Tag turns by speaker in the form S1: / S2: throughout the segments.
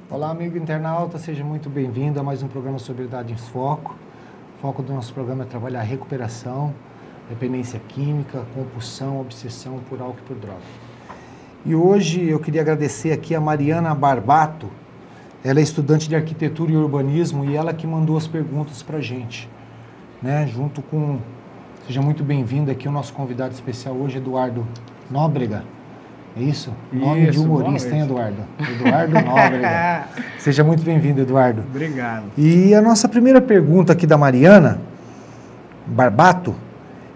S1: Olá, amigo internauta, seja muito bem-vindo a mais um programa Sobriedade em Foco. O foco do nosso programa é trabalhar a recuperação, dependência química, compulsão, obsessão por álcool e por droga. E hoje eu queria agradecer aqui a Mariana Barbato. Ela é estudante de arquitetura e urbanismo e ela que mandou as perguntas para a gente, né? Junto com, seja muito bem-vindo aqui o nosso convidado especial hoje, Eduardo Nóbrega. É isso? Nome de humorista, hein, Eduardo? Eduardo Nóbrega. Seja muito bem-vindo, Eduardo.
S2: Obrigado.
S1: E a nossa primeira pergunta aqui da Mariana Barbato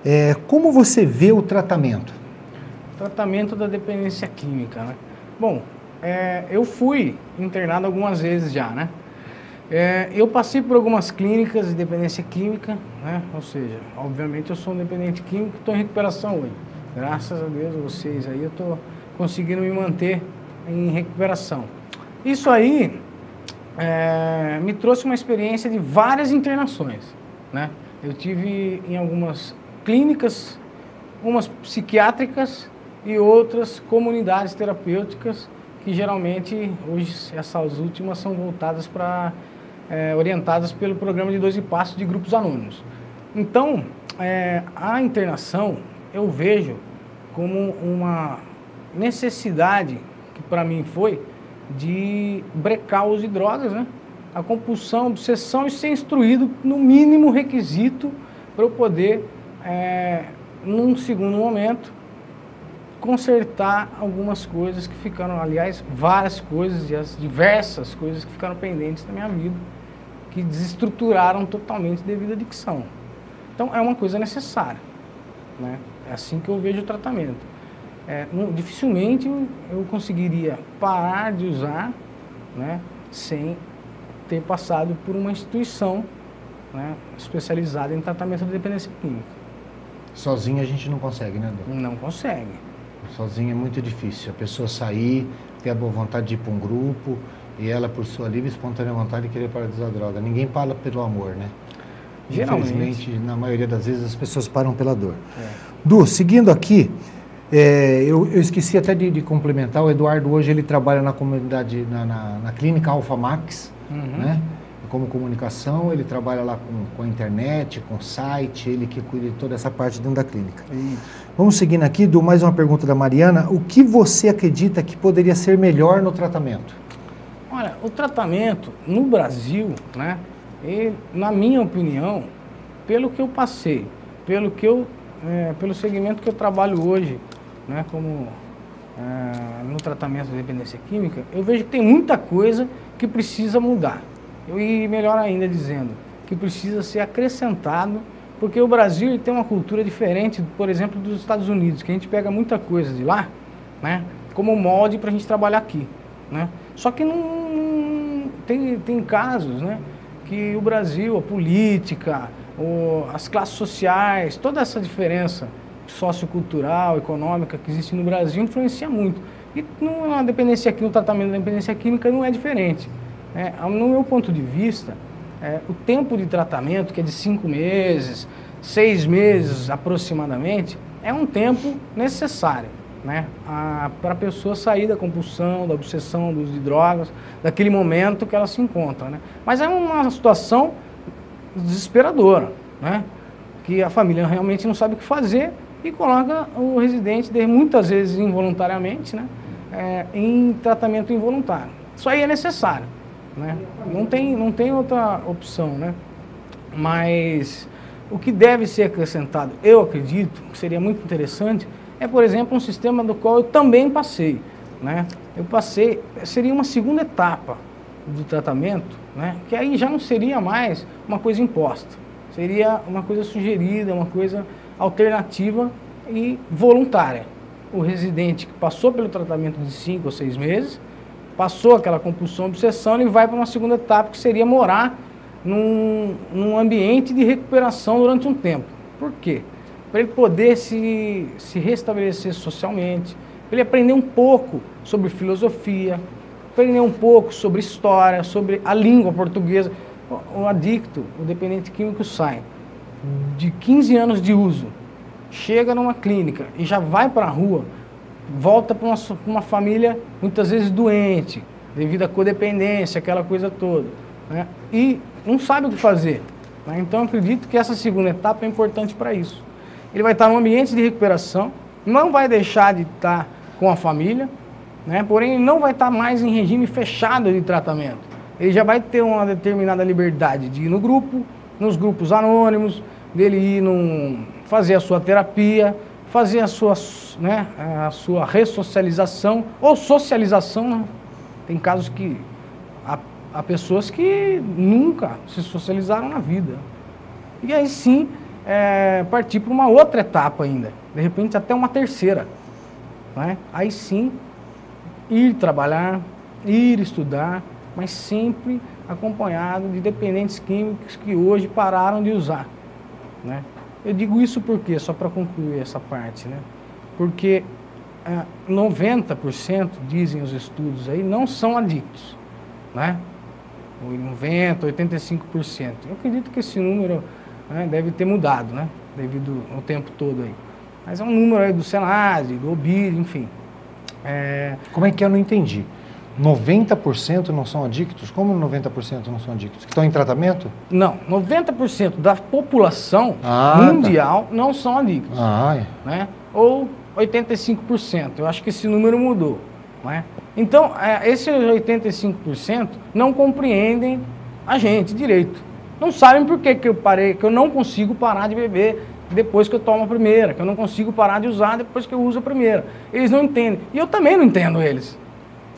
S1: é: como você vê o tratamento?
S2: Tratamento da dependência química, né? Bom, eu fui internado algumas vezes já, né? Eu passei por algumas clínicas de dependência química, né? Ou seja, obviamente eu sou um dependente químico e estou em recuperação hoje. Graças a Deus, vocês aí, eu estou conseguindo me manter em recuperação. Isso aí me trouxe uma experiência de várias internações, né? Eu tive em algumas clínicas, umas psiquiátricas e outras comunidades terapêuticas, que geralmente, hoje, essas últimas são voltadas para, orientadas pelo programa de 12 Passos de grupos anônimos. Então, a internação eu vejo como uma necessidade, que para mim foi, de brecar o uso de drogas, né? A compulsão, a obsessão e ser instruído no mínimo requisito para eu poder, num segundo momento, consertar algumas coisas que ficaram, aliás, várias coisas e as diversas coisas que ficaram pendentes na minha vida, que desestruturaram totalmente devido à adicção. Então, é uma coisa necessária, né? É assim que eu vejo o tratamento. Dificilmente eu conseguiria parar de usar, né, sem ter passado por uma instituição, né, especializada em tratamento de dependência química.
S1: Sozinho a gente não consegue, né, Edu?
S2: Não consegue.
S1: Sozinho é muito difícil. A pessoa sair, ter a boa vontade de ir para um grupo e ela, por sua livre e espontânea vontade, querer parar de usar droga. Ninguém para pelo amor, né?
S2: Geralmente.
S1: Infelizmente, na maioria das vezes, as pessoas param pela dor. Du, seguindo aqui, eu esqueci até de complementar, o Eduardo hoje ele trabalha na comunidade, na clínica Alpha Max, né? Como comunicação, ele trabalha lá com a internet, com o site, ele que cuida de toda essa parte dentro da clínica. Vamos seguindo aqui, Du, mais uma pergunta da Mariana. O que você acredita que poderia ser melhor no tratamento?
S2: Olha, o tratamento no Brasil, né, na minha opinião, pelo que eu passei, pelo segmento que eu trabalho hoje, né, como no tratamento de dependência química, eu vejo que tem muita coisa que precisa mudar. E melhor ainda dizendo, que precisa ser acrescentado, porque o Brasil tem uma cultura diferente, por exemplo, dos Estados Unidos, que a gente pega muita coisa de lá, né, como molde para a gente trabalhar aqui, né? Só que tem casos, né, que o Brasil, a política, as classes sociais, toda essa diferença sociocultural, econômica que existe no Brasil influencia muito. E na dependência química, no tratamento da dependência química não é diferente. No meu ponto de vista, o tempo de tratamento, que é de 5 meses, 6 meses aproximadamente, é um tempo necessário, né, para a pessoa sair da compulsão, da obsessão, do uso de drogas, daquele momento que ela se encontra, né? Mas é uma situação desesperadora, né, que a família realmente não sabe o que fazer e coloca o residente, muitas vezes involuntariamente, né, em tratamento involuntário. Isso aí é necessário, né? Não tem outra opção, né? Mas o que deve ser acrescentado, eu acredito, que seria muito interessante, por exemplo, um sistema do qual eu também passei, né? Seria uma segunda etapa do tratamento, né, que aí já não seria mais uma coisa imposta, seria uma coisa sugerida, uma coisa alternativa e voluntária. O residente que passou pelo tratamento de 5 ou 6 meses, passou aquela compulsão, obsessão, ele vai para uma segunda etapa, que seria morar num ambiente de recuperação durante um tempo. Por quê? Para ele poder se restabelecer socialmente, para ele aprender um pouco sobre filosofia, aprender um pouco sobre história, sobre a língua portuguesa. O adicto, o dependente químico sai de 15 anos de uso, chega numa clínica e já vai para a rua, volta para uma família muitas vezes doente, devido à codependência, aquela coisa toda, né? E não sabe o que fazer, né? Então eu acredito que essa segunda etapa é importante para isso. Ele vai estar num ambiente de recuperação, não vai deixar de estar com a família, né? Porém ele não vai estar mais em regime fechado de tratamento. Ele já vai ter uma determinada liberdade de ir no grupo, nos grupos anônimos, dele ir fazer a sua terapia, fazer a sua, né, a sua ressocialização ou socialização, né? Tem casos que há pessoas que nunca se socializaram na vida. E aí sim, partir para uma outra etapa ainda, de repente até uma terceira, né? Aí sim, ir trabalhar, ir estudar, mas sempre acompanhado de dependentes químicos que hoje pararam de usar, né? Eu digo isso porque, só para concluir essa parte, né? Porque 90%, dizem os estudos aí, não são adictos, né? 90%, 85%. Eu acredito que esse número, né, deve ter mudado, né? Devido ao tempo todo aí. Mas é um número aí do SENASE, do OBID, enfim.
S1: Como é que eu não entendi? 90% não são adictos? Como 90% não são adictos? Que estão em tratamento?
S2: Não, 90% da população mundial não são adictos. Né? Ou 85%, eu acho que esse número mudou. Né? Então, esses 85% não compreendem a gente direito. Não sabem por que eu não consigo parar de beber depois que eu tomo a primeira, que eu não consigo parar de usar depois que eu uso a primeira. Eles não entendem. E eu também não entendo eles.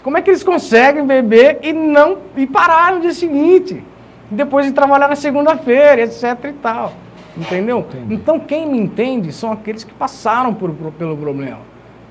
S2: Como é que eles conseguem beber e parar no dia seguinte? Depois de trabalhar na segunda-feira, etc e tal. Entendeu? Entendi. Então, quem me entende são aqueles que passaram pelo problema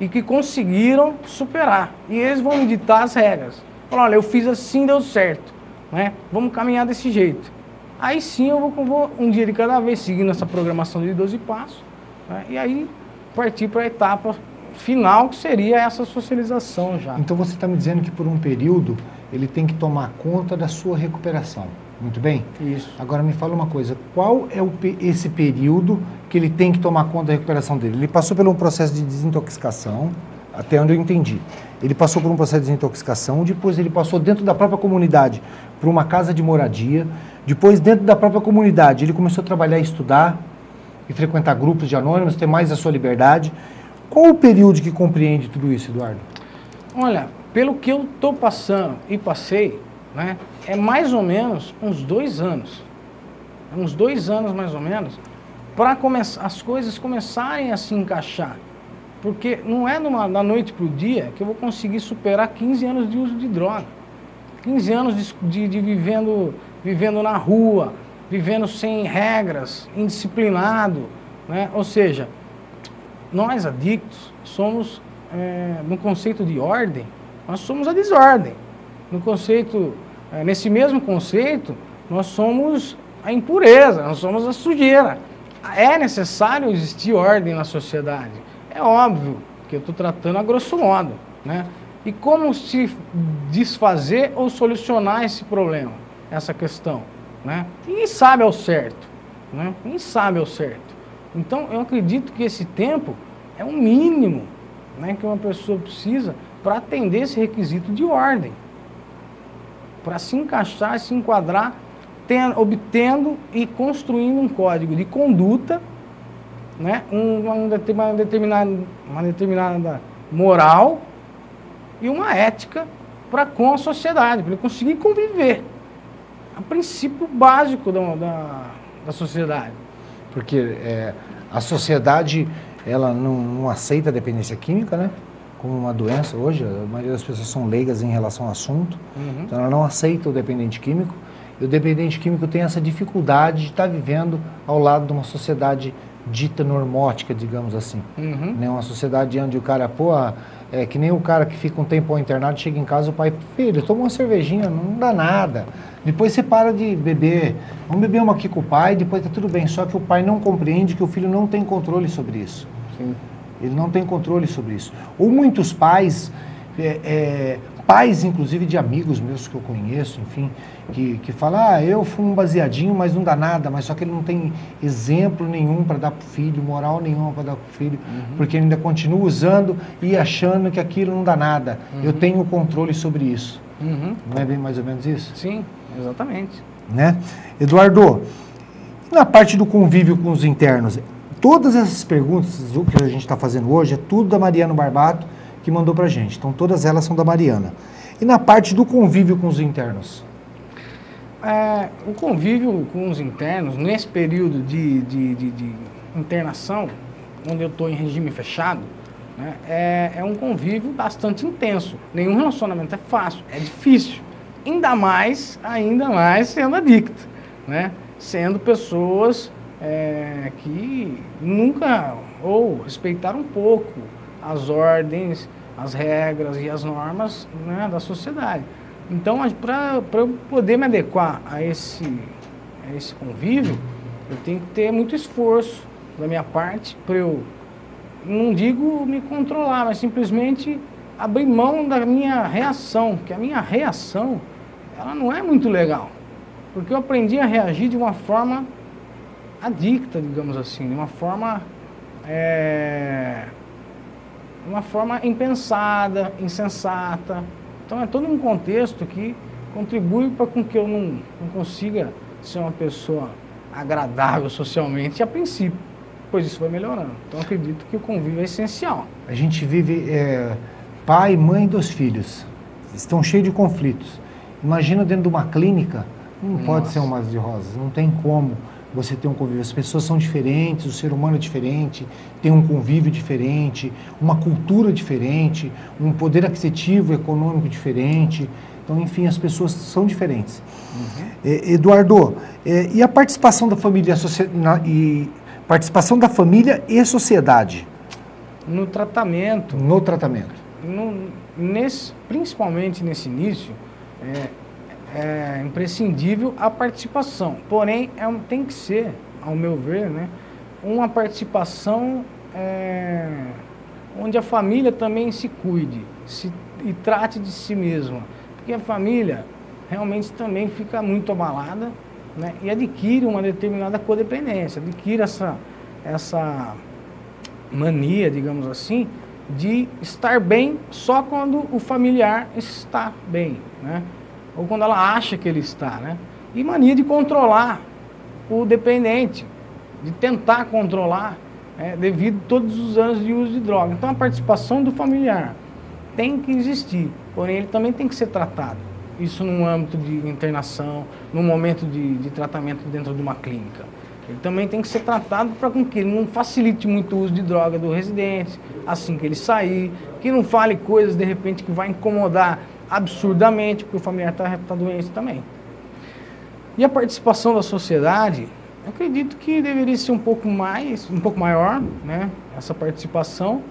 S2: e que conseguiram superar. E eles vão me ditar as regras. Falar, olha, eu fiz assim, deu certo. Né? Vamos caminhar desse jeito. Aí sim eu vou um dia de cada vez, seguindo essa programação de 12 passos. Né? E aí partir para a etapa final, que seria essa socialização já.
S1: Então você está me dizendo que por um período ele tem que tomar conta da sua recuperação. Muito bem?
S2: Isso.
S1: Agora me fala uma coisa, qual é esse período que ele tem que tomar conta da recuperação dele? Ele passou por um processo de desintoxicação, até onde eu entendi. Ele passou por um processo de desintoxicação, depois ele passou dentro da própria comunidade para uma casa de moradia, depois dentro da própria comunidade ele começou a trabalhar e estudar, e frequentar grupos de anônimos, ter mais a sua liberdade. Qual o período que compreende tudo isso, Eduardo?
S2: Olha, pelo que eu estou passando e passei, né, é mais ou menos uns 2 anos. Uns 2 anos mais ou menos, para as coisas começarem a se encaixar. Porque não é da noite para o dia que eu vou conseguir superar 15 anos de uso de droga. 15 anos de vivendo na rua, vivendo sem regras, indisciplinado, né? Ou seja, nós adictos somos, no conceito de ordem, nós somos a desordem. No conceito, nesse mesmo conceito, nós somos a impureza, nós somos a sujeira. É necessário existir ordem na sociedade. É óbvio que eu estou tratando a grosso modo, né? E como se desfazer ou solucionar esse problema, essa questão, né? Ninguém sabe ao certo, né? Ninguém sabe ao certo. Então, eu acredito que esse tempo é um mínimo, né, que uma pessoa precisa para atender esse requisito de ordem, para se encaixar, se enquadrar, obtendo e construindo um código de conduta, né, uma determinada moral e uma ética com a sociedade, para ele conseguir conviver. É o princípio básico da sociedade.
S1: Porque a sociedade, ela não aceita a dependência química, né? Como uma doença hoje, a maioria das pessoas são leigas em relação ao assunto, então ela não aceita o dependente químico, e o dependente químico tem essa dificuldade de estar vivendo ao lado de uma sociedade dita normótica, digamos assim. Né? Uma sociedade onde o cara, que nem o cara que fica um tempo internado, chega em casa, o pai, filho, toma uma cervejinha, não dá nada. Depois você para de beber, vamos beber uma aqui com o pai, depois tá tudo bem. Só que o pai não compreende que o filho não tem controle sobre isso.
S2: Sim.
S1: Ele não tem controle sobre isso. Ou muitos pais, pais inclusive de amigos meus que eu conheço, enfim, que falam, eu fumo um baseadinho, mas não dá nada, mas só que ele não tem exemplo nenhum para dar para o filho, moral nenhuma para dar para o filho, porque ele ainda continua usando e achando que aquilo não dá nada. Eu tenho controle sobre isso. Não é bem mais ou menos isso?
S2: Sim, exatamente.
S1: Né? Eduardo, na parte do convívio com os internos, todas essas perguntas o que a gente está fazendo hoje é tudo da Mariana Barbato que mandou para a gente. Então todas elas são da Mariana. E na parte do convívio com os internos?
S2: O convívio com os internos, nesse período de internação, onde eu estou em regime fechado, né, é um convívio bastante intenso. Nenhum relacionamento é fácil, é difícil. Ainda mais sendo adicto, né? Sendo pessoas que nunca ou respeitaram um pouco as ordens, as regras e as normas, né, da sociedade. Então, para eu poder me adequar a esse convívio, eu tenho que ter muito esforço da minha parte para eu, não digo me controlar, mas simplesmente abrir mão da minha reação, que a minha reação, ela não é muito legal, porque eu aprendi a reagir de uma forma adicta, digamos assim, de uma forma impensada, insensata. Então é todo um contexto que contribui para com que eu não consiga ser uma pessoa agradável socialmente a princípio, pois isso vai melhorando. Então eu acredito que o convívio é essencial.
S1: A gente vive pai, mãe e 2 filhos, estão cheios de conflitos. Imagina dentro de uma clínica, não pode ser um mar de rosas, não tem como você ter um convívio. As pessoas são diferentes, o ser humano é diferente, tem um convívio diferente, uma cultura diferente, um poder aquisitivo econômico diferente. Então, enfim, as pessoas são diferentes. Eduardo, e a participação da família e sociedade?
S2: No tratamento.
S1: No tratamento.
S2: Principalmente nesse início, é imprescindível a participação. Porém, tem que ser, ao meu ver, né, uma participação onde a família também se cuide e trate de si mesma. Porque a família realmente também fica muito abalada, né, e adquire uma determinada codependência, adquire essa mania, digamos assim, de estar bem só quando o familiar está bem, né? Ou quando ela acha que ele está, né? E mania de controlar o dependente, de tentar controlar, devido a todos os anos de uso de droga. Então a participação do familiar tem que existir, porém ele também tem que ser tratado. Isso num âmbito de internação, num momento de tratamento dentro de uma clínica. Ele também tem que ser tratado para que ele não facilite muito o uso de droga do residente, assim que ele sair, que não fale coisas de repente que vai incomodar absurdamente, porque o familiar está doente também. E a participação da sociedade, eu acredito que deveria ser um pouco maior, né, essa participação,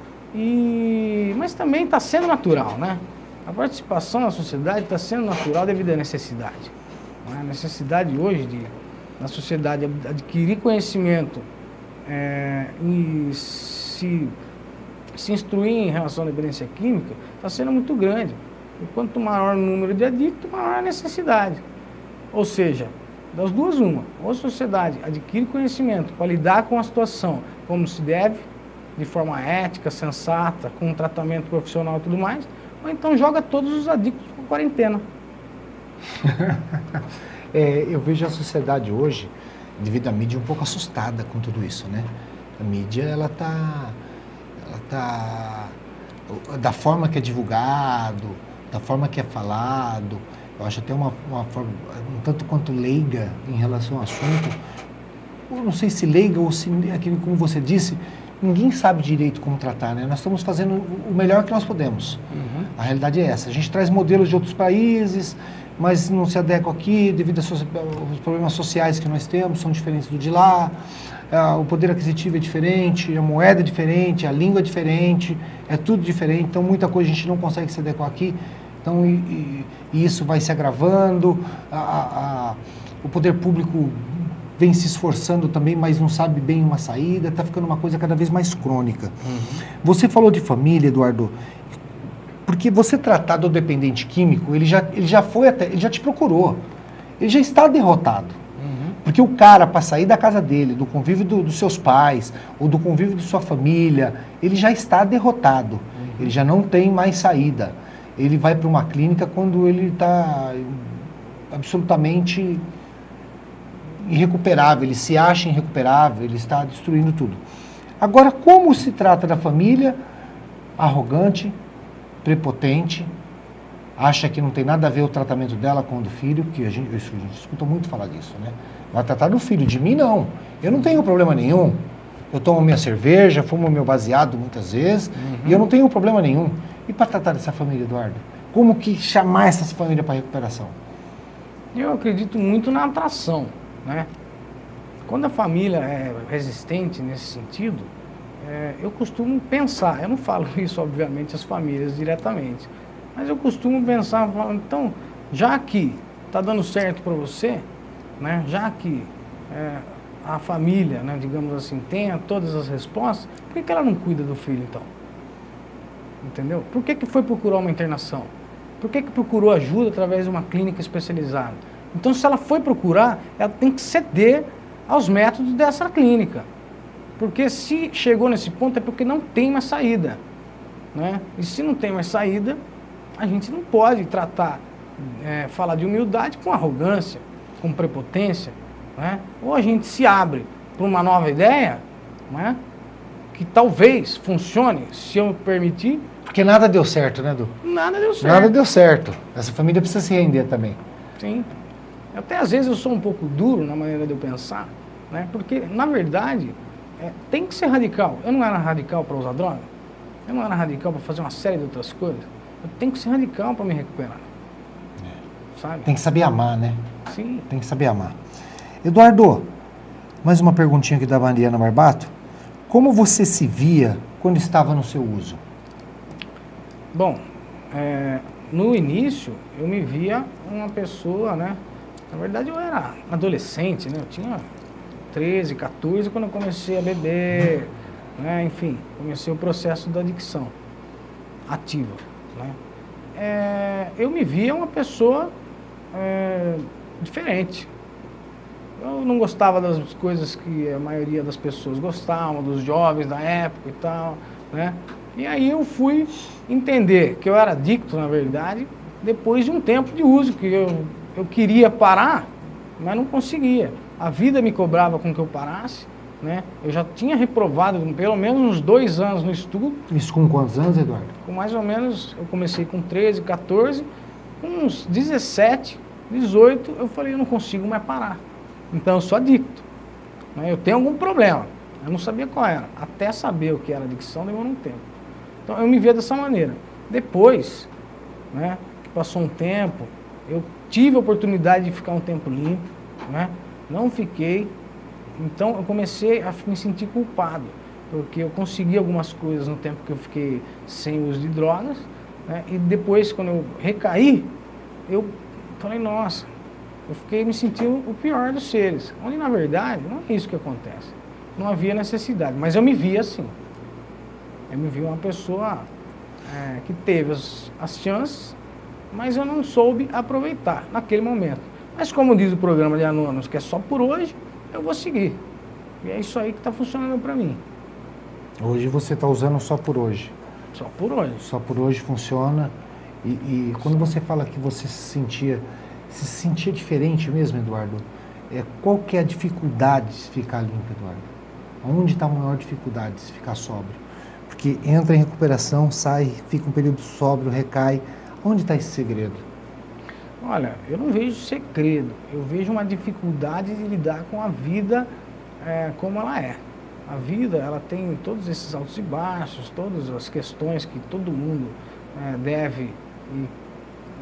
S2: mas também está sendo natural, né? A participação na sociedade está sendo natural devido à necessidade. A necessidade hoje da sociedade adquirir conhecimento e se instruir em relação à dependência química está sendo muito grande. E quanto maior o número de adictos, maior a necessidade. Ou seja, das duas uma, ou a sociedade adquire conhecimento para lidar com a situação como se deve, de forma ética, sensata, com um tratamento profissional e tudo mais, ou então joga todos os adictos para quarentena.
S1: Eu vejo a sociedade hoje, devido à mídia, um pouco assustada com tudo isso, né? A mídia, ela tá da forma que é divulgado, da forma que é falado, eu acho até uma forma um tanto quanto leiga em relação ao assunto. Eu não sei se leiga ou se, como você disse, ninguém sabe direito como tratar, né? Nós estamos fazendo o melhor que nós podemos. A realidade é essa. A gente traz modelos de outros países, mas não se adequa aqui devido aos problemas sociais que nós temos, são diferentes do de lá. O poder aquisitivo é diferente, a moeda é diferente, a língua é diferente, é tudo diferente. Então, muita coisa a gente não consegue se adequar aqui. Então, e isso vai se agravando. O poder público vem se esforçando também, mas não sabe bem uma saída. Está ficando uma coisa cada vez mais crônica. Você falou de família, Eduardo, porque você tratar do dependente químico, ele já te procurou. Ele já está derrotado. Porque o cara, para sair da casa dele, do convívio dos seus pais, ou do convívio de sua família, ele já está derrotado. Ele já não tem mais saída. ele vai para uma clínica quando ele está absolutamente irrecuperável, ele se acha irrecuperável, ele está destruindo tudo. Agora, como se trata da família arrogante, prepotente, acha que não tem nada a ver o tratamento dela com o do filho, que a gente escuta muito falar disso, né? Vai tratar do filho, de mim não. Eu não tenho problema nenhum. Eu tomo minha cerveja, fumo meu baseado muitas vezes, e eu não tenho problema nenhum. E para tratar dessa família, Eduardo? Como que chamar essa família para recuperação?
S2: Eu acredito muito na atração, né? Quando a família é resistente nesse sentido, eu costumo pensar, eu não falo isso, obviamente, às famílias diretamente, mas eu costumo pensar, então, já que está dando certo para você, né, já que a família, né, digamos assim, tenha todas as respostas, por que ela não cuida do filho, então? Entendeu? Por que foi procurar uma internação? Por que procurou ajuda através de uma clínica especializada? Então, se ela foi procurar, ela tem que ceder aos métodos dessa clínica. Porque se chegou nesse ponto é porque não tem mais saída, né? E se não tem mais saída, a gente não pode tratar, falar de humildade com arrogância, com prepotência, né? Ou a gente se abre para uma nova ideia, né, que talvez funcione, se eu permitir.
S1: Porque nada deu certo, né, Edu?
S2: Nada deu certo.
S1: Nada deu certo. Essa família precisa se render também.
S2: Sim. Até às vezes eu sou um pouco duro na maneira de eu pensar, né? Porque, na verdade, tem que ser radical. Eu não era radical para usar droga, eu não era radical para fazer uma série de outras coisas. Eu tenho que ser radical para me recuperar. Sabe?
S1: Tem que saber amar, né?
S2: Sim.
S1: Tem que saber amar. Eduardo, mais uma perguntinha aqui da Mariana Barbato. Como você se via quando estava no seu uso?
S2: Bom, no início eu me via uma pessoa, né? Na verdade eu era adolescente, né? Eu tinha 13, 14 quando eu comecei a beber, né? Enfim, comecei o processo da adicção ativa, né? Eu me via uma pessoa diferente. Eu não gostava das coisas que a maioria das pessoas gostavam, dos jovens da época e tal, né? E aí eu fui entender que eu era adicto, na verdade, depois de um tempo de uso, que eu queria parar, mas não conseguia. A vida me cobrava com que eu parasse, né? Eu já tinha reprovado pelo menos uns 2 anos no estudo.
S1: Isso com quantos anos, Eduardo?
S2: Com mais ou menos, eu comecei com 13, 14, com uns 17, 18, eu falei, eu não consigo mais parar. Então eu sou adicto, né? Eu tenho algum problema, eu não sabia qual era. Até saber o que era adicção demorou um tempo. Então eu me via dessa maneira. Depois, né, que passou um tempo, eu tive a oportunidade de ficar um tempo limpo, né? Não fiquei. Então eu comecei a me sentir culpado, porque eu consegui algumas coisas no tempo que eu fiquei sem uso de drogas, né? E depois, quando eu recaí, eu falei, nossa, eu fiquei me sentindo o pior dos seres. Onde, na verdade, não é isso que acontece. Não havia necessidade, mas eu me via assim. Eu me vi uma pessoa que teve as chances, mas eu não soube aproveitar naquele momento. Mas como diz o programa de Anônimos, que é só por hoje, eu vou seguir. E é isso aí que está funcionando para mim.
S1: Hoje você está usando só por hoje.
S2: Só por hoje.
S1: Só por hoje funciona. E quando você fala que você se sentia diferente mesmo, Eduardo, qual que é a dificuldade de ficar limpo, Eduardo? Onde está a maior dificuldade de ficar sóbrio? Porque entra em recuperação, sai, fica um período sóbrio, recai. Onde está esse segredo?
S2: Olha, eu não vejo segredo. Eu vejo uma dificuldade de lidar com a vida como ela é. A vida, ela tem todos esses altos e baixos, todas as questões que todo mundo deve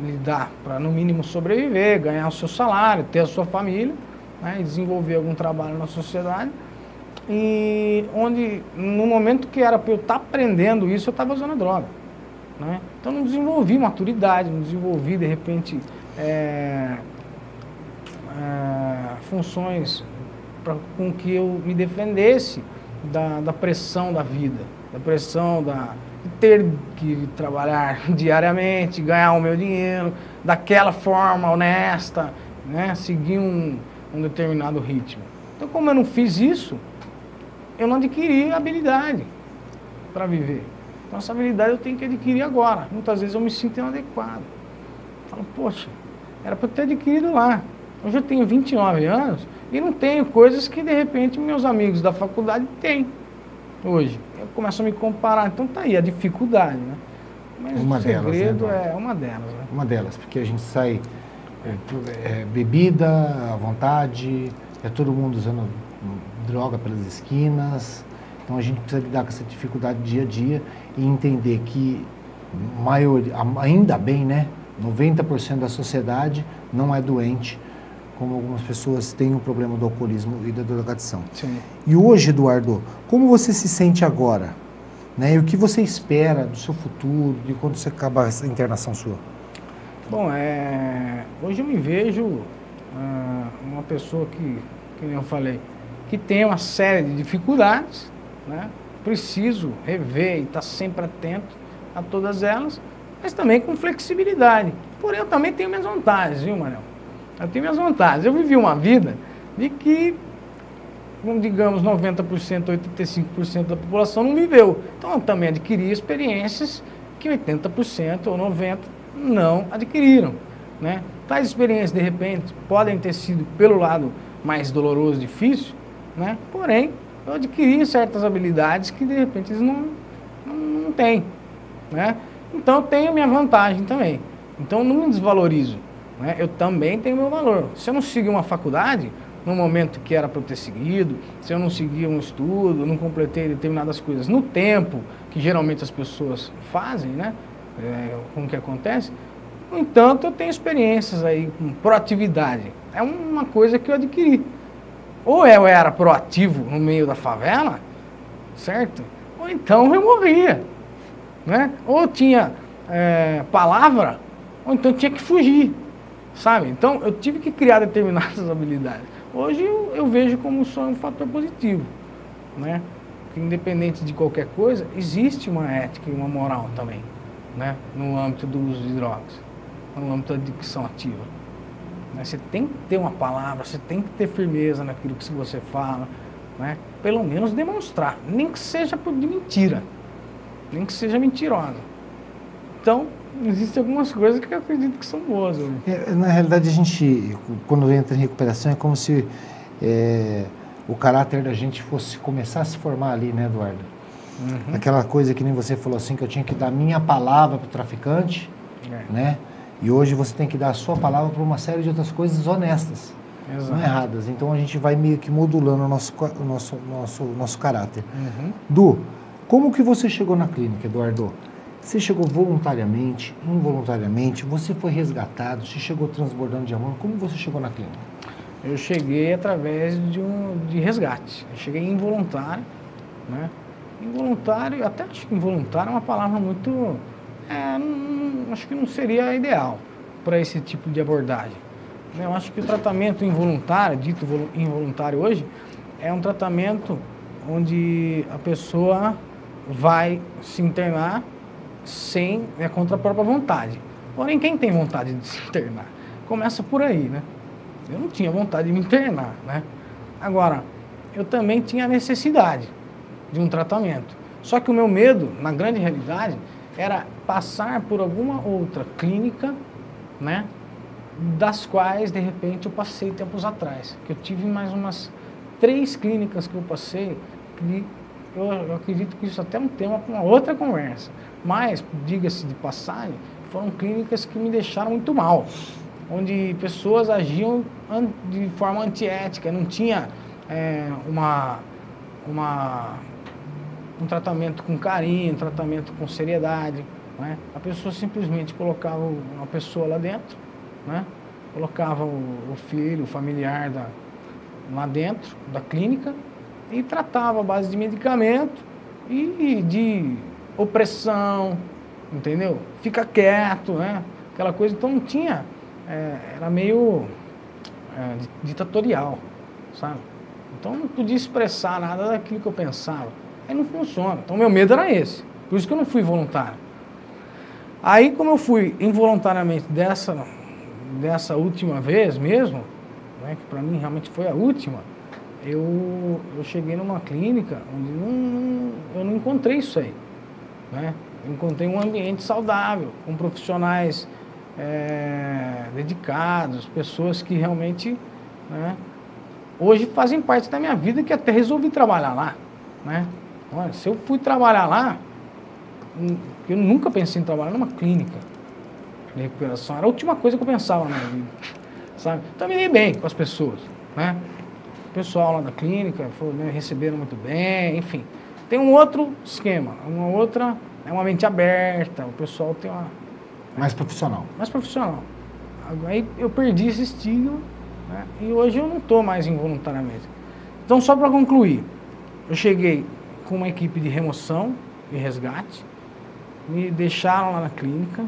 S2: lidar para, no mínimo, sobreviver, ganhar o seu salário, ter a sua família, né, e desenvolver algum trabalho na sociedade. E onde, no momento que era para eu estar aprendendo isso, eu estava usando droga, né? Então não desenvolvi maturidade, não desenvolvi, de repente, funções com que eu me defendesse da pressão da vida, da pressão de ter que trabalhar diariamente, ganhar o meu dinheiro, daquela forma honesta, né? Seguir um determinado ritmo. Então, como eu não fiz isso, eu não adquiri habilidade para viver. Então essa habilidade eu tenho que adquirir agora. Muitas vezes eu me sinto inadequado. Falo, poxa, era para eu ter adquirido lá. Hoje eu tenho 29 anos e não tenho coisas que de repente meus amigos da faculdade têm hoje. Eu começo a me comparar, então tá aí a dificuldade, né? Mas
S1: Uma
S2: o
S1: delas, né,
S2: segredo
S1: Eduardo?
S2: é uma delas, né?
S1: Uma delas, porque a gente sai bebida à vontade, todo mundo usando droga pelas esquinas, então a gente precisa lidar com essa dificuldade dia a dia e entender que ainda bem, né, 90% da sociedade não é doente, como algumas pessoas têm o problema do alcoolismo e da drogadição.
S2: Sim.
S1: E hoje, Eduardo, como você se sente agora? Né? E o que você espera do seu futuro, de quando você acabar essa internação sua?
S2: Bom, hoje eu me vejo uma pessoa que nem eu falei, que tem uma série de dificuldades, né? Preciso rever e estar sempre atento a todas elas, mas também com flexibilidade. Porém, eu também tenho minhas vantagens, viu, Manel? Eu tenho minhas vantagens. Eu vivi uma vida de que, digamos, 90%, 85% da população não viveu. Então, eu também adquiri experiências que 80% ou 90% não adquiriram, né? Tais experiências, de repente, podem ter sido pelo lado mais doloroso, difícil, né? Porém, eu adquiri certas habilidades que, de repente, eles não têm, né? Então, eu tenho minha vantagem também. Então, eu não me desvalorizo, né? Eu também tenho meu valor. Se eu não seguir uma faculdade, no momento que era para eu ter seguido, se eu não seguir um estudo, não completei determinadas coisas no tempo que geralmente as pessoas fazem, né? Com o que acontece, no entanto, eu tenho experiências aí com proatividade. É uma coisa que eu adquiri. Ou eu era proativo no meio da favela, certo? Ou então eu morria, né? Ou tinha palavra, ou então tinha que fugir, sabe? Então eu tive que criar determinadas habilidades. Hoje eu vejo como só um fator positivo, né? Que independente de qualquer coisa, existe uma ética e uma moral também, né? No âmbito do uso de drogas, no âmbito da adicção ativa. Você tem que ter uma palavra, você tem que ter firmeza naquilo que você fala, né? Pelo menos demonstrar, nem que seja de mentira, nem que seja mentirosa. Então, existem algumas coisas que eu acredito que são boas.
S1: Na realidade, a gente, quando entra em recuperação, é como se o caráter da gente fosse começar a se formar ali, né, Eduardo? Uhum. Aquela coisa que nem você falou assim, que eu tinha que dar minha palavra para o traficante, né? E hoje você tem que dar a sua palavra para uma série de outras coisas honestas, Exato. Não erradas. Então a gente vai meio que modulando o nosso caráter.
S2: Uhum.
S1: Du, como que você chegou na clínica, Eduardo? Você chegou voluntariamente, involuntariamente? Você foi resgatado? Você chegou transbordando de amor? Como você chegou na clínica?
S2: Eu cheguei através de resgate. Eu cheguei involuntário, né? Involuntário, até acho que involuntário é uma palavra muito... acho que não seria ideal para esse tipo de abordagem. Eu acho que o tratamento involuntário, dito involuntário hoje, é um tratamento onde a pessoa vai se internar contra a própria vontade. Porém, quem tem vontade de se internar? Começa por aí, né? Eu não tinha vontade de me internar, né? Agora, eu também tinha a necessidade de um tratamento. Só que o meu medo, na grande realidade, era passar por alguma outra clínica, né? Das quais, de repente, eu passei tempos atrás. Que eu tive mais umas 3 clínicas que eu passei, que eu acredito que isso até é um tema para uma outra conversa. Mas, diga-se de passagem, foram clínicas que me deixaram muito mal. Onde pessoas agiam de forma antiética, não tinha um tratamento com carinho, um tratamento com seriedade, né? A pessoa simplesmente colocava uma pessoa lá dentro, né? Colocava o filho, o familiar lá dentro da clínica e tratava à base de medicamento e de opressão, entendeu? Fica quieto, né? Aquela coisa, então não tinha, era meio ditatorial, sabe? Então não podia expressar nada daquilo que eu pensava. Aí não funciona. Então meu medo era esse. Por isso que eu não fui voluntário. Aí como eu fui involuntariamente dessa última vez mesmo, né, que para mim realmente foi a última, eu cheguei numa clínica onde eu não encontrei isso aí. né? Eu encontrei um ambiente saudável, com profissionais dedicados, pessoas que realmente, né, hoje fazem parte da minha vida, que até resolvi trabalhar lá, né? Olha, se eu fui trabalhar lá, eu nunca pensei em trabalhar numa clínica de recuperação, era a última coisa que eu pensava na minha vida, sabe? Então eu me dei bem com as pessoas, né? O pessoal lá da clínica me receberam muito bem, enfim. Tem um outro esquema, é uma mente aberta, o pessoal tem uma...
S1: Mais profissional.
S2: Mais profissional. Aí eu perdi esse estigma, né? E hoje eu não estou mais involuntariamente. Então, só para concluir, eu cheguei com uma equipe de remoção e resgate, me deixaram lá na clínica,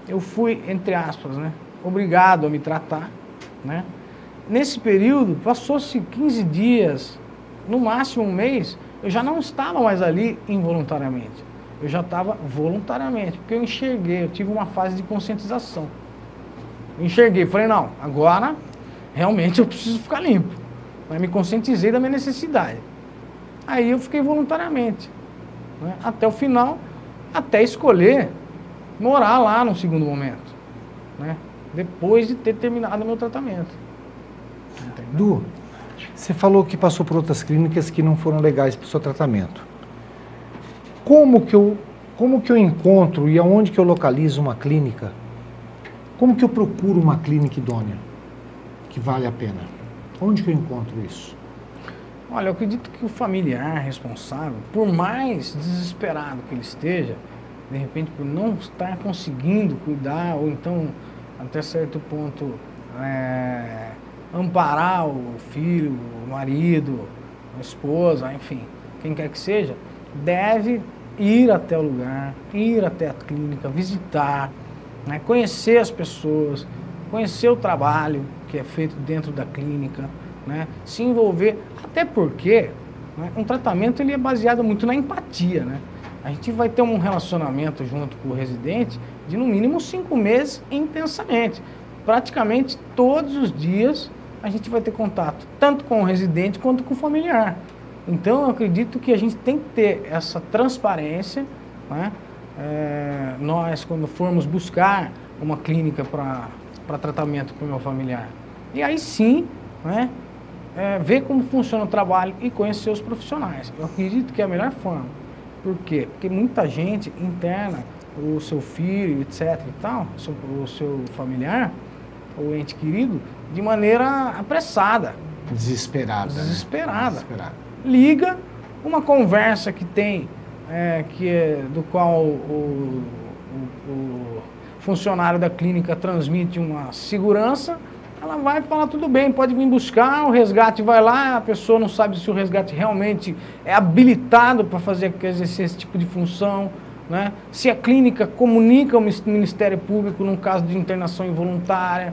S2: eu fui, entre aspas, né, obrigado a me tratar, né? Nesse período, passou-se 15 dias, no máximo um mês, eu já não estava mais ali involuntariamente. Eu já estava voluntariamente, porque eu enxerguei, eu tive uma fase de conscientização. Eu enxerguei, falei, não, agora realmente eu preciso ficar limpo. Mas me conscientizei da minha necessidade. Aí eu fiquei voluntariamente, né, até o final, até escolher morar lá no segundo momento, né, depois de ter terminado o meu tratamento. Entendeu?
S1: Du, você falou que passou por outras clínicas que não foram legais para o seu tratamento. Como que eu encontro e aonde que eu localizo uma clínica? Como que eu procuro uma clínica idônea que vale a pena? Onde que eu encontro isso?
S2: Olha, eu acredito que o familiar responsável, por mais desesperado que ele esteja, de repente por não estar conseguindo cuidar, ou então, até certo ponto, amparar o filho, o marido, a esposa, enfim, quem quer que seja, deve ir até o lugar, ir até a clínica, visitar, né, conhecer as pessoas, conhecer o trabalho que é feito dentro da clínica, né, se envolver, até porque, né, um tratamento ele é baseado muito na empatia, né? A gente vai ter um relacionamento junto com o residente de no mínimo 5 meses intensamente. Praticamente todos os dias a gente vai ter contato, tanto com o residente quanto com o familiar. Então, eu acredito que a gente tem que ter essa transparência, né? Nós, quando formos buscar uma clínica para tratamento para o meu familiar, e aí sim, né, ver como funciona o trabalho e conhecer os profissionais. Eu acredito que é a melhor forma. Por quê? Porque muita gente interna o seu filho, etc. e tal, o seu familiar, ou ente querido, de maneira apressada.
S1: Desesperada.
S2: Desesperada.
S1: Né? Desesperada.
S2: Liga, uma conversa que tem, do qual o funcionário da clínica transmite uma segurança, ela vai falar, tudo bem, pode vir buscar, o resgate vai lá, a pessoa não sabe se o resgate realmente é habilitado para exercer esse tipo de função, né? Se a clínica comunica o Ministério Público num caso de internação involuntária,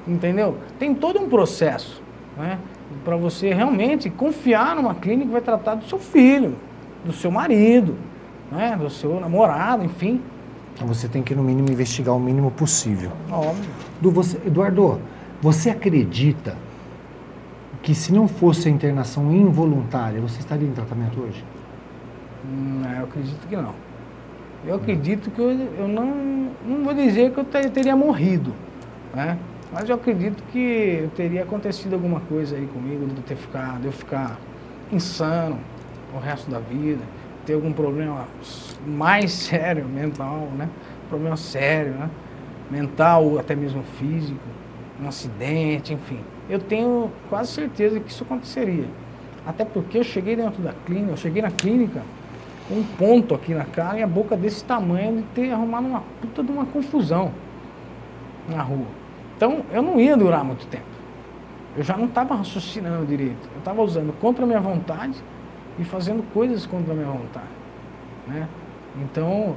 S2: entendeu? Tem todo um processo, né, para você realmente confiar numa clínica que vai tratar do seu filho, do seu marido, né, do seu namorado, enfim.
S1: Então você tem que, no mínimo, investigar o mínimo possível.
S2: Óbvio.
S1: Eduardo, você acredita que se não fosse a internação involuntária, você estaria em tratamento hoje?
S2: Eu acredito que não. Eu acredito que eu não vou dizer que eu teria morrido, né? Mas eu acredito que teria acontecido alguma coisa aí comigo, de eu ficar insano o resto da vida, ter algum problema mais sério, mental, né? Problema sério, né? Mental ou até mesmo físico, um acidente, enfim. Eu tenho quase certeza que isso aconteceria. Até porque eu cheguei dentro da clínica, eu cheguei na clínica com um ponto aqui na cara e a boca desse tamanho de ter arrumado uma puta de uma confusão na rua. Então, eu não ia durar muito tempo. Eu já não estava raciocinando direito. Eu estava usando contra a minha vontade e fazendo coisas contra a minha vontade, né? Então,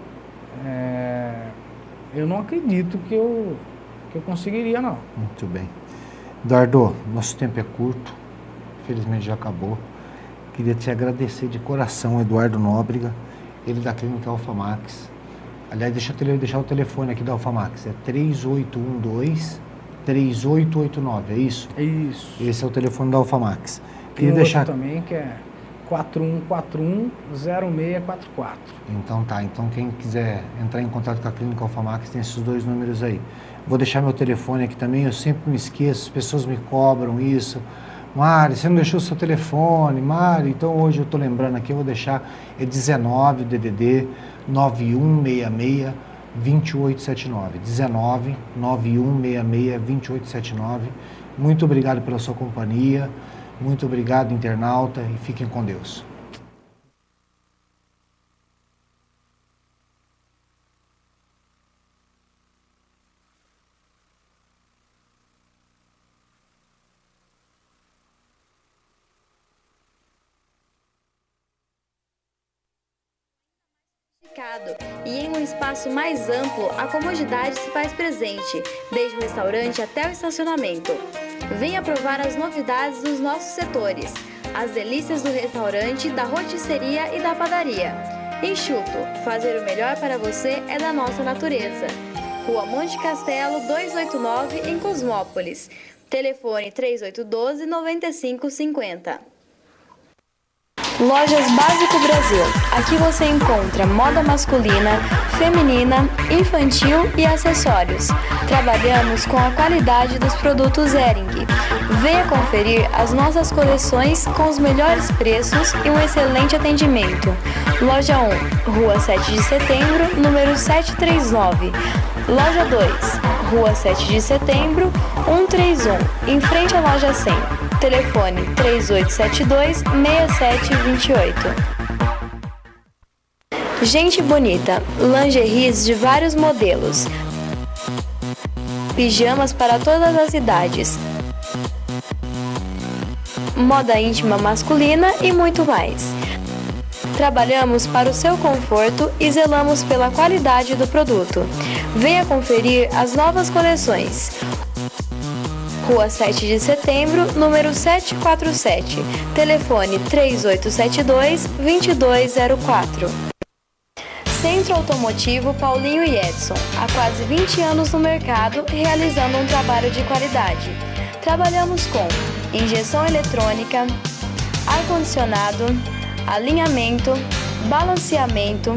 S2: eu não acredito que eu conseguiria, não.
S1: Muito bem. Eduardo, nosso tempo é curto. Infelizmente já acabou. Queria te agradecer de coração, Eduardo Nóbrega, ele da Clínica Alfamax. Aliás, deixa eu deixar o telefone aqui da Alfamax. É 3812-3889, é isso?
S2: É isso.
S1: Esse é o telefone da Alfamax.
S2: Tem
S1: Queria
S2: um
S1: deixar
S2: outro também que é 4141-0644.
S1: Então tá, então quem quiser entrar em contato com a Clínica Alfamax tem esses 2 números aí. Vou deixar meu telefone aqui também, eu sempre me esqueço, as pessoas me cobram isso. Mari, você não deixou o seu telefone, Mari, então hoje eu estou lembrando aqui, eu vou deixar, é 19 DDD 9166 2879, 19 9166 2879. Muito obrigado pela sua companhia, muito obrigado, internauta, e fiquem com Deus.
S3: E em um espaço mais amplo, a comodidade se faz presente, desde o restaurante até o estacionamento. Venha provar as novidades dos nossos setores, as delícias do restaurante, da rotisseria e da padaria. Enxuto, fazer o melhor para você é da nossa natureza. Rua Monte Castelo 289, em Cosmópolis. Telefone 3812-9550. Lojas Básico Brasil. Aqui você encontra moda masculina, feminina, infantil e acessórios. Trabalhamos com a qualidade dos produtos Hering. Venha conferir as nossas coleções com os melhores preços e um excelente atendimento. Loja 1, Rua 7 de Setembro, número 739. Loja 2, Rua 7 de Setembro, 131, em frente à Loja 100. Telefone 3872-6728. Gente bonita, lingeries de vários modelos, pijamas para todas as idades, moda íntima masculina e muito mais. Trabalhamos para o seu conforto e zelamos pela qualidade do produto. Venha conferir as novas coleções. Rua 7 de Setembro, número 747. Telefone 3872-2204. Centro Automotivo Paulinho e Edson. Há quase 20 anos no mercado, realizando um trabalho de qualidade. Trabalhamos com injeção eletrônica, ar-condicionado, alinhamento, balanceamento,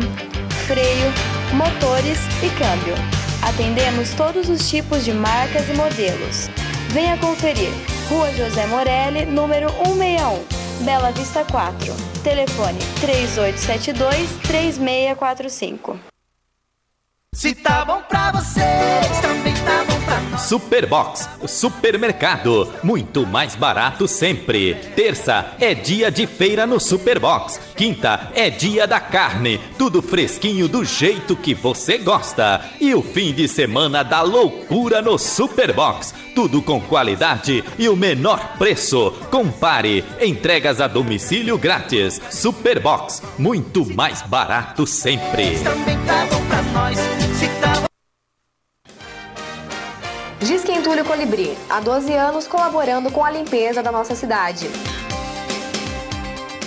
S3: freio, motores e câmbio. Atendemos todos os tipos de marcas e modelos. Venha conferir. Rua José Morelli, número 161, Bela Vista 4. Telefone 3872-3645.
S4: Se tá bom pra vocês, também tá bom pra nós.
S5: Superbox, o supermercado, muito mais barato sempre. Terça é dia de feira no Superbox. Quinta é dia da carne, tudo fresquinho do jeito que você gosta. E o fim de semana da loucura no Superbox. Tudo com qualidade e o menor preço. Compare, entregas a domicílio grátis. Superbox, muito mais barato sempre.
S4: Também tá bom pra nós. Se tá bom...
S6: Disque Entulho Colibri, há 12 anos colaborando com a limpeza da nossa cidade.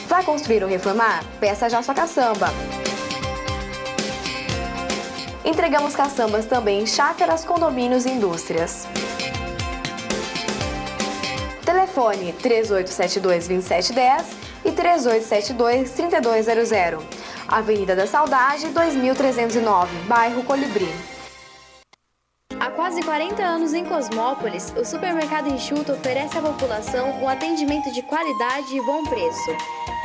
S6: Vai construir ou reformar? Peça já sua caçamba. Entregamos caçambas também em chácaras, condomínios e indústrias. Telefone 3872-2710 e 3872-3200. Avenida da Saudade, 2309, bairro Colibri.
S3: Há quase 40 anos em Cosmópolis, o Supermercado Enxuto oferece à população um atendimento de qualidade e bom preço.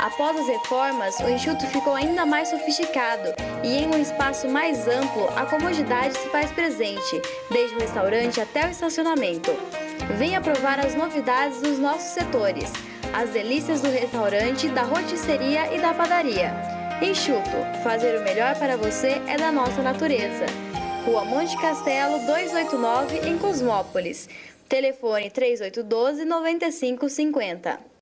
S3: Após as reformas, o Enxuto ficou ainda mais sofisticado e em um espaço mais amplo, a comodidade se faz presente, desde o restaurante até o estacionamento. Venha provar as novidades dos nossos setores, as delícias do restaurante, da rotisseria e da padaria. Enxuto, fazer o melhor para você é da nossa natureza. Rua Monte Castelo 289, em Cosmópolis. Telefone 3812-9550.